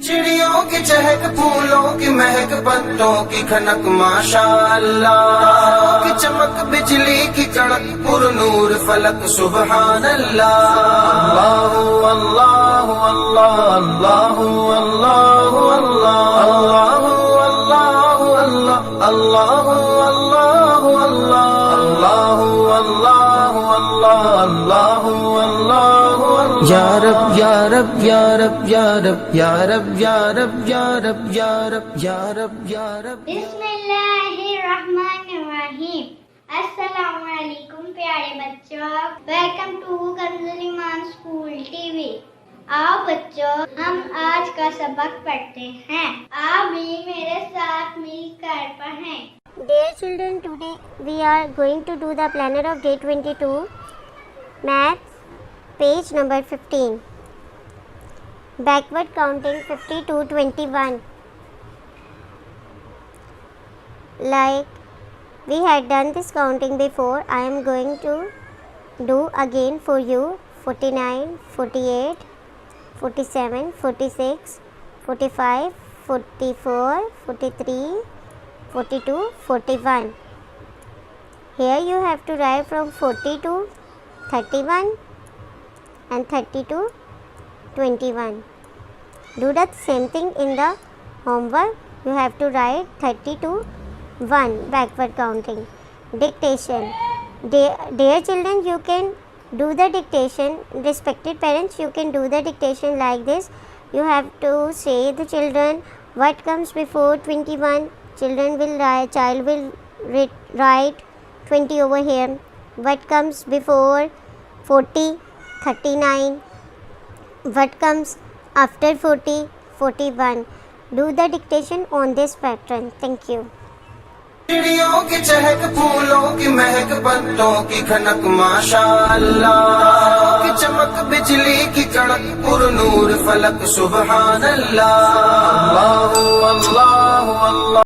चिड़ियों की चहक, फूलों की महक, पत्तों की खनक, माशाअल्लाह। तारों की चमक, बिजली की कड़क, पुरनूर फलक, सुबहान अल्लाह। अल्लाह अल्लाह अल्लाह अल्लाह अल्लाह अल्लाह अल्लाह अल्लाह अल्लाह अल्लाह अल्लाह अल्लाह अल्लाह अल्लाह या रब या रब या रब या रब या रब या रब या रब या रब या रब या रब। बिस्मिल्लाहिर्रहमानिर्रहीम। अस्सलाम वालेकुम प्यारे बच्चों, welcome to Kanzul Iman school TV. आओ बच्चों, हम आज का सबक पढ़ते हैं। आप भी मेरे साथ मिलकर पढ़ें। Dear children, today we are going to do the planner of day 22, maths, page number 15. Backward counting 50 to 21. Like we had done this counting before, I am going to do again for you. 49, 48, 47, 46, 45, 44, 43, 42, 41. Here you have to write from 40 to 31 and 30 to 21. Do the same thing in the homework. You have to write 30 to 1 backward counting. Dictation. Dear children, you can do the dictation. Respected parents, you can do the dictation like this. You have to say the children what comes before 21. Child will write 20 over here. What comes before 40? 39. What comes after 40? 41. Do the dictation on this pattern. Thank you. चिड़ियों की चहक, फूलों की महक, पत्तों की खनक, माशाअल्लाह। तारों की चमक, बिजली की कड़क, पुरनूर फलक, सुबहान अल्लाह। अल्लाह अल्लाह अल्लाह।